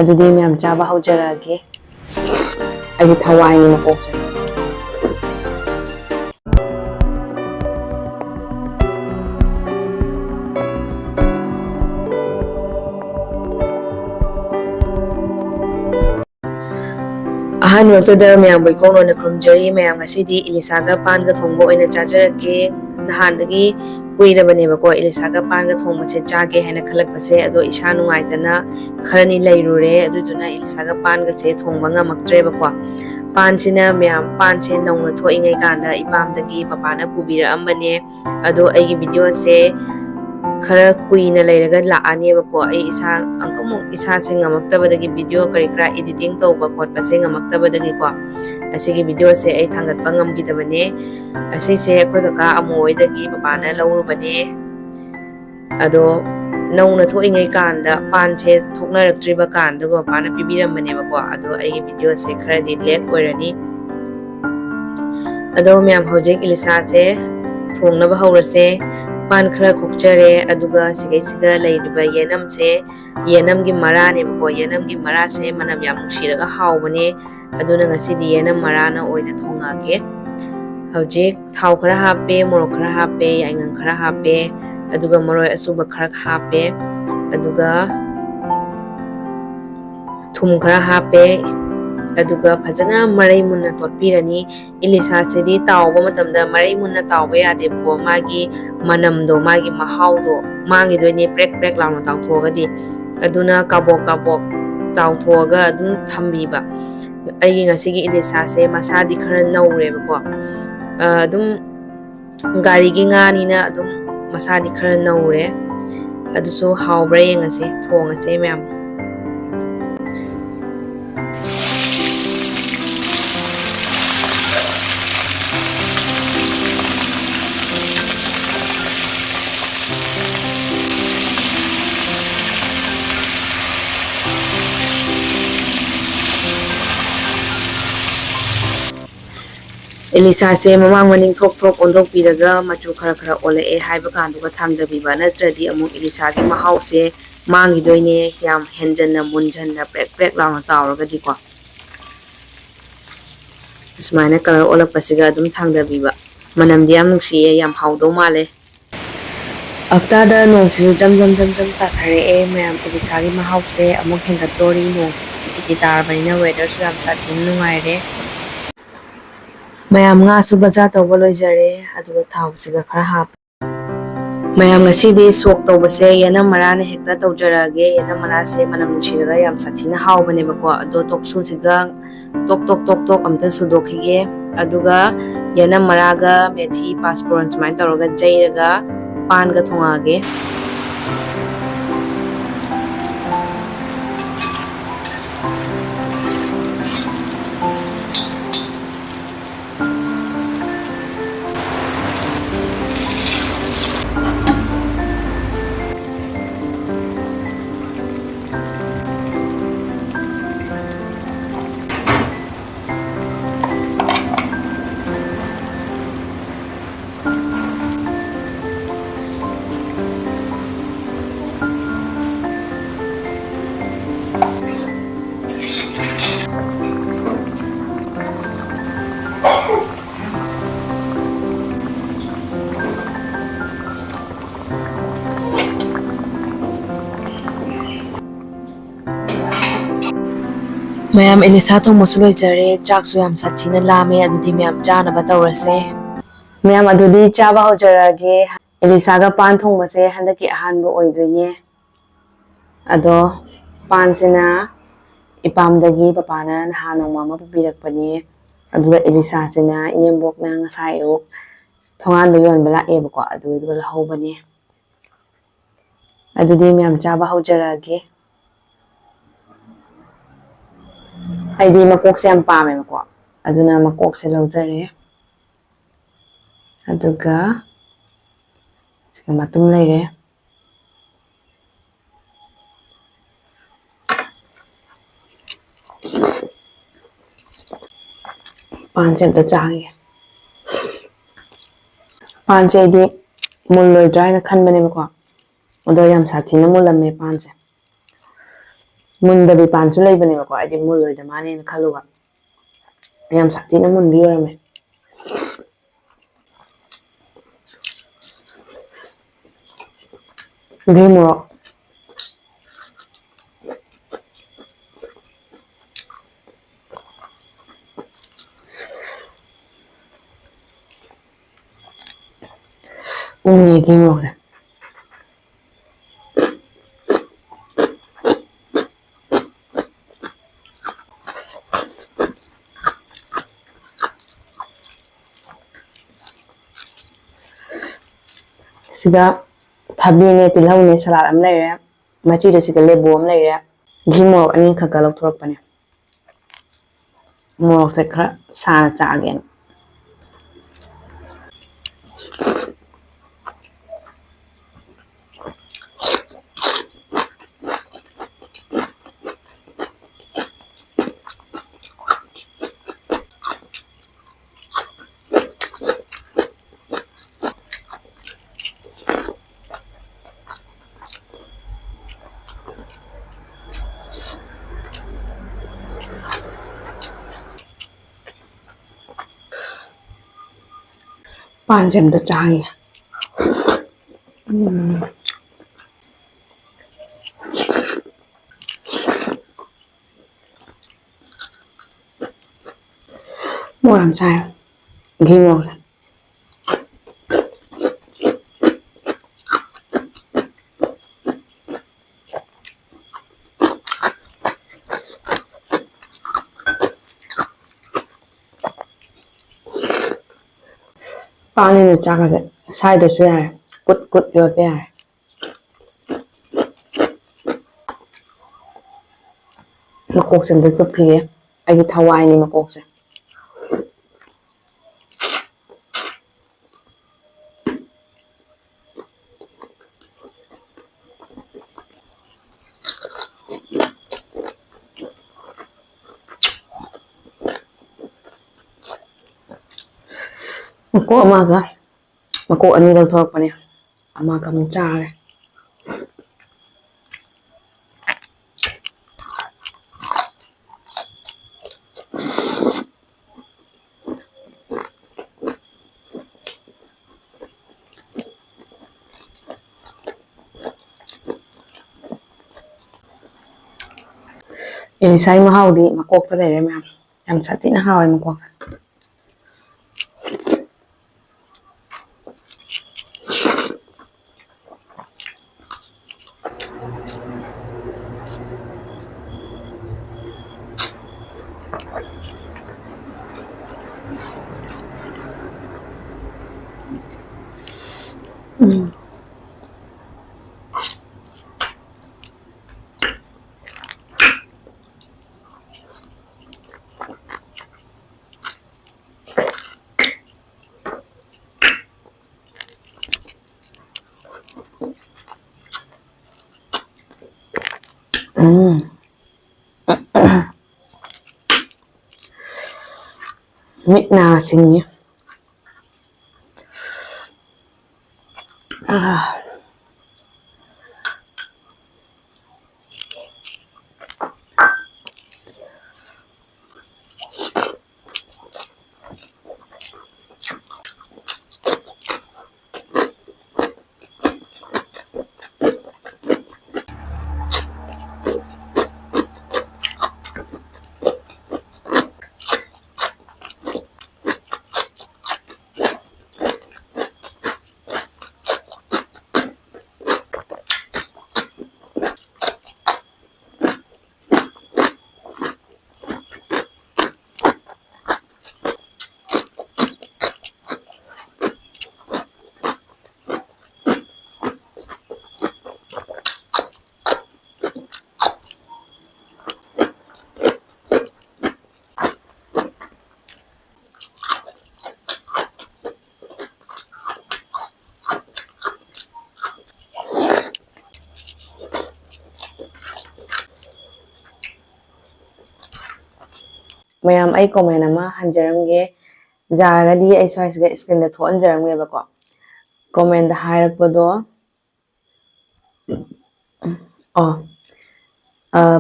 ꯑꯗꯨꯗꯤ ꯃꯌꯥꯝ ꯆꯥꯕ ꯍꯧꯖꯔꯛꯑꯒꯦ ꯑꯩꯒꯤ ꯊꯋꯥꯏꯒꯤ ꯃꯀꯣꯛꯁꯦ ꯑꯍꯥꯟꯕꯗ ꯃꯌꯥꯝꯕꯨ ꯏꯀꯣꯡꯂꯣꯟꯅ ꯈꯨꯔꯨꯝꯖꯔꯤ ꯃꯌꯥꯝ ꯉꯁꯤꯗꯤ ꯏꯂꯤꯁꯥꯒ ꯄꯥꯟꯒ ꯊꯣꯡꯕ ꯑꯣꯏꯅ ꯆꯥꯖꯔꯛꯀꯦ ꯅꯍꯥꯟꯗꯒꯤ ꯀꯨꯏꯔꯕꯅꯦꯕꯀꯣ ꯏꯂꯤꯁꯥꯒ ꯄꯥꯟꯒ ꯊꯣꯡꯕꯁꯦ ꯆꯥꯒꯦ ꯍꯥꯏꯅ ꯈꯜꯂꯛꯄꯁꯦ ꯑꯗꯣ ꯏꯁꯥ ꯅꯨꯡꯉꯥꯏꯇꯅ ꯈꯔꯅꯤ ꯂꯩꯔꯨꯔꯦ ꯑꯗꯨꯗꯨꯅ ꯏꯂꯤꯁꯥꯒ ꯄꯥꯟꯒꯁꯦ ꯊꯣꯡꯕ ꯉꯝꯃꯛꯇ꯭ꯔꯦꯕꯀꯣ ꯄꯥꯟꯁꯤꯅ ꯃꯌꯥꯝ ꯄꯥꯟꯁꯦ ꯅꯧꯅ ꯊꯣꯛꯏꯉꯩ ꯀꯥꯟꯗ ꯏꯄꯥꯝꯗꯒꯤ ꯄꯄꯥꯅ ꯄꯨꯕꯤꯔꯛꯑꯝꯕꯅꯦ ꯑꯗꯣ ꯑꯩꯒꯤ ꯚꯤꯗꯤꯑꯣꯁꯦ khara kuina layraga laani ko ai isa angkamu isa se ngamaktabadagi video kari kara editing tawba khotpa se ngamaktabadagi ko asigi video se ai thangat pangam gidabane asai se khoi kaka amoidagi papana lawrubane ado nauna thoingai kanda pan se thoknaratriba kanda go pana pibiramane ko ado ai video se khara di late oirani ado myam hojik Elisha se thongnaba hawrase pan khara khokjare aduga siga layriba yenam se yenam gi mara ne ko yenam gi mara se manam yam nushiraga hawbane aduna ngasi di yenam mara na oina thonga ge hojik thau khara hape morok khara hape yaingang khara hape aduga moroi asuba khara hape aduga thum khara hape aduga phajana marai munna totpirani Elisha se di tawba matamda marai munna tawba yade ko magi manamdo magi mahawdo mangi doine prek prek lawna tawthogadi aduna kabok kabok tawthoga adun thambiba ai ngasigi Elisha se masadi khara nawreba ko adum gari gi ngani na adum masadi khara nawre aduso hawbra yengase thongase myam Elisha se mamang maning thok thok ondok piraga machu khara khara olae haiba kanduga thamdabiba natradi amuk Elisha gi mahau se mangi doine yam henjanna munjanna prek prek lawna tawraga diko ismaina color olak pasiga adum thangdabiba manam diam nungsiye yam hawdo male aktada nongsisu jam takhare mayam Elisha gi mahau se amuk hengatori nong iti tarbanina weather su yam sathin nungaire mayam nga su baja tawba loijare aduga thawsiga khara hap mayam ngasidi sok tawbase yanam marana hekta tawjarage yanam mara se manam nushiraga yam sathina hawbane bako ado toksu siga tok amta sudokhige aduga yanam maraga methi passport smain tawraga jairaga pan ga thongage mayam Elisha thongba su loijare chak su yam sathina lame adudi mayam chana ba tawrase mayam adudi chaba hojarage Elisha ga pan thongba se handaki ahanba oidoine ado pan sina ipamdagi papana nahanong mama pupirakpani aduga Elisha sina inyembok na ngasai ok thongan do yon bala ebako aduga lahobani adudi mayam chaba hojarage aidi makok se am pame ko aduna makok se lawjare aduga siga matum leire pan se da chagi pan se di mulloi dry na khanbane ko odo yam sathina mullamme pan se ꯃꯨꯟꯗꯕꯤ ꯄꯥꯟꯁꯨ ꯂꯩꯕꯅꯦꯕꯀꯣ ꯑꯩꯗꯤ ꯃꯨꯜꯂꯣꯏꯗ ꯃꯥꯅꯦꯅ ꯈꯜꯂꯨꯕ ꯌꯥꯝ ꯁꯥꯊꯤꯅ ꯃꯨꯟꯕꯤ ꯑꯣꯏꯔꯝꯃꯦ ꯘꯤ ꯃꯣꯔꯣꯛ ꯘꯤ ꯃꯣꯔꯣꯛꯁꯦ sida ꯊꯕꯤꯅꯦ ꯇꯤꯜꯍꯧꯅꯦ salad ꯑꯃ ꯂꯩꯔꯦ ꯃꯆꯤꯗ ꯁꯤꯗ ꯂꯦꯕꯨ ꯑꯃ ꯂꯩꯔꯦ ꯘꯤ ꯃꯣꯔꯣꯛ ꯑꯅꯤ ꯈꯛꯀ ꯂꯧꯊꯣꯔꯛꯄꯅꯦ ꯃꯣꯔꯣꯛꯁꯦ ꯈꯔ ꯁꯥꯅ ꯆꯥꯒꯦꯅ ꯄꯥꯟꯁꯦ ꯑꯝꯇ ꯆꯥꯒꯦ ꯃꯣꯔꯣꯛ ꯌꯥꯝ ꯆꯥꯏ ꯘꯤ ꯃꯣꯔꯣꯛꯁꯦ ꯄꯥꯟꯅꯤꯅ ꯆꯥꯛꯀꯁꯦ ꯁꯥꯏꯗꯁꯨ ꯌꯥꯔꯦ ꯀꯨꯠ ꯀꯨꯠ ꯌꯣꯠꯄ ꯌꯥꯔꯦ ꯃꯀꯣꯛꯁꯦ ꯑꯝꯇ ꯆꯨꯞꯈꯤꯒꯦ ꯑꯩꯒꯤ ꯊꯋꯥꯏꯅꯤ ꯃꯀꯣꯛꯁꯦ ꯃꯀꯣꯛ ꯑꯃꯒ ꯃꯀꯣꯛ ꯑꯅꯤ ꯂꯧꯊꯣꯔꯛꯄꯅꯦ ꯑꯃꯒ ꯑꯃꯨꯛ ꯆꯥꯔꯦ ꯏꯂꯤꯁꯥꯒꯤ ꯃꯍꯥꯎꯗꯤ ꯃꯀꯣꯛꯇ ꯂꯩꯔꯦ ꯃꯌꯥꯝ ꯌꯥꯝ ꯁꯥꯊꯤꯅ ꯍꯥꯎꯋꯦ ꯃꯀꯣꯛꯁꯦ ꯃꯤꯠ ꯅꯥ ꯁꯤꯡꯉꯦ ꯃꯌꯥꯝ ꯑꯩ ꯀꯣꯃꯦꯟ ꯑꯃ ꯍꯟꯖꯔꯝꯒꯦ ꯌꯥꯔꯒꯗꯤ ꯑꯩ ꯁ꯭ꯋꯥꯏꯁꯤꯗ ꯁ꯭ꯀ꯭ꯔꯤꯟꯗ ꯊꯣꯛꯍꯟꯖꯔꯝꯒꯦꯕꯀꯣ ꯀꯣꯃꯦꯟꯗ ꯍꯥꯏꯔꯛꯄꯗꯣ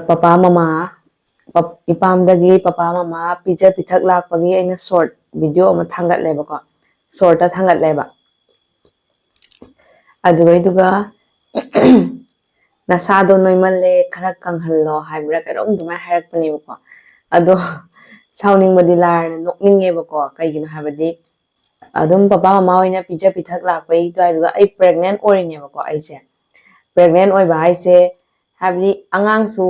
ꯄꯄꯥ ꯃꯃꯥ ꯏꯄꯥꯝꯗꯒꯤ ꯄꯄꯥ ꯃꯃꯥ ꯄꯤꯖ ꯄꯤꯊꯛ ꯂꯥꯛꯄꯒꯤ ꯑꯩꯅ ꯁꯣꯔꯠ ꯚꯤꯗꯤꯑꯣ ꯑꯃ ꯊꯥꯡꯒꯠꯂꯦꯕꯀꯣ ꯁꯣꯔꯠꯇ ꯊꯥꯡꯒꯠꯂꯦꯕ ꯑꯗꯨꯒ ꯅꯁꯥꯗꯣ ꯅꯣꯏꯃꯜꯂꯦ ꯈꯔ ꯀꯪꯍꯜꯂꯣ ꯍꯥꯏꯕ꯭ꯔꯥ ꯀꯩꯅꯣꯝ ꯑꯗꯨꯃꯥꯏꯅ ꯍꯥꯏꯔꯛꯄꯅꯦꯕꯀꯣ ꯑꯗꯣ ꯁꯥꯎꯅꯤꯡꯕꯗꯤ ꯂꯥꯏꯔꯅ ꯅꯣꯛꯅꯤꯡꯉꯦꯕꯀꯣ ꯀꯩꯒꯤꯅꯣ ꯍꯥꯏꯕꯗꯤ ꯑꯗꯨꯝ ꯄꯄꯥ ꯃꯃꯥ ꯍꯣꯏꯅ ꯄꯤꯖ ꯄꯤꯊꯛ ꯂꯥꯛꯄꯩ ꯑꯗꯨꯋꯥꯏꯗꯨꯒ ꯑꯩ ꯄ꯭ꯔꯦꯒꯅꯦꯟ ꯑꯣꯏꯔꯤꯅꯦꯕꯀꯣ ꯑꯩꯁꯦ ꯄ꯭ꯔꯦꯒꯅꯦꯟ ꯑꯣꯏꯕ ꯍꯥꯏꯁꯦ ꯍꯥꯏꯕꯗꯤ ꯑꯉꯥꯡꯁꯨ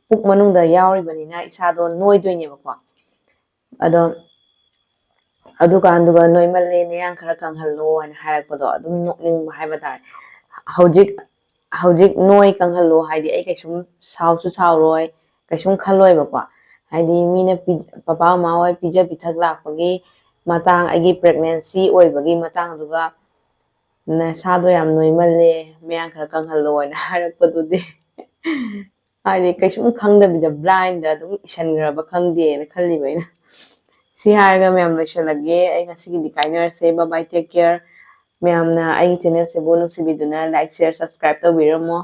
ꯄꯨꯛ ꯃꯅꯨꯡꯗ ꯌꯥꯎꯔꯤꯕꯅꯤꯅ ꯏꯁꯥꯗꯣ ꯅꯣꯏꯗꯣꯏꯅꯦꯕꯀꯣ ꯑꯗꯣ ꯑꯗꯨꯀꯥꯟꯗꯨꯒ ꯅꯣꯏꯃꯜꯂꯦ ꯅꯌꯥꯡ ꯈꯔ ꯀꯪꯍꯜꯂꯣ ꯍꯥꯏꯅ ꯍꯥꯏꯔꯛꯄꯗꯣ ꯑꯗꯨꯝ ꯅꯣꯛꯅꯤꯡꯕ ꯍꯥꯏꯕ ꯇꯥꯔꯦ ꯍꯧꯖꯤꯛ ꯅꯣꯏ ꯀꯪꯍꯜꯂꯣ ꯍꯥꯏꯗꯤ ꯑꯩ ꯀꯩꯁꯨꯝ ꯁꯥꯎꯁꯨ ꯁꯥꯎꯔꯣꯏ ꯀꯩꯁꯨꯝ ꯈꯜꯂꯣꯏꯕꯀꯣ ꯍꯥꯏꯗꯤ ꯃꯤꯅ ꯄꯄꯥ ꯃꯃꯥ ꯍꯣꯏ ꯄꯤꯖ ꯄꯤꯊꯛ ꯂꯥꯛꯄꯒꯤ ꯃꯇꯥꯡ ꯑꯩꯒꯤ ꯄ꯭ꯔꯦꯒꯅꯦꯟꯁꯤ ꯑꯣꯏꯕꯒꯤ ꯃꯇꯥꯡꯗꯨꯒ ꯅꯁꯥꯗꯣ ꯌꯥꯝ ꯅꯣꯏꯃꯜꯂꯦ ꯃꯌꯥꯡ ꯈꯔ ꯀꯪꯍꯜꯂꯣꯅ ꯍꯥꯏꯔꯛꯄꯗꯨꯗꯤ ꯍꯥꯏꯗꯤ ꯀꯩꯁꯨꯝ ꯈꯪꯗꯕꯤꯗ ꯕ꯭ꯂꯥꯏꯟꯗ ꯑꯗꯨꯝ ꯏꯁꯟꯈ꯭ꯔꯕ ꯈꯪꯗꯦꯅ ꯈꯜꯂꯤꯕ ꯑꯩꯅ ꯁꯤ ꯍꯥꯏꯔꯒ ꯃꯌꯥꯝ ꯂꯣꯏꯁꯤꯜꯂꯒꯦ ꯑꯩ ꯉꯁꯤꯒꯤꯗꯤ ꯀꯥꯏꯅꯔꯁꯦ ꯕꯥꯏ ꯕꯥꯏ ꯇꯦꯛ ꯀꯦꯌꯔ ꯃꯌꯥꯝꯅ ꯑꯩꯒꯤ ꯆꯦꯅꯦꯜꯁꯤꯕꯨ ꯅꯨꯡꯁꯤꯕꯤꯗꯨꯅ ꯂꯥꯏꯛ ꯁꯤꯌꯔ ꯁꯕꯁꯀ꯭ꯔꯥꯏꯕ ꯇꯧꯕꯤꯔꯝꯃꯣ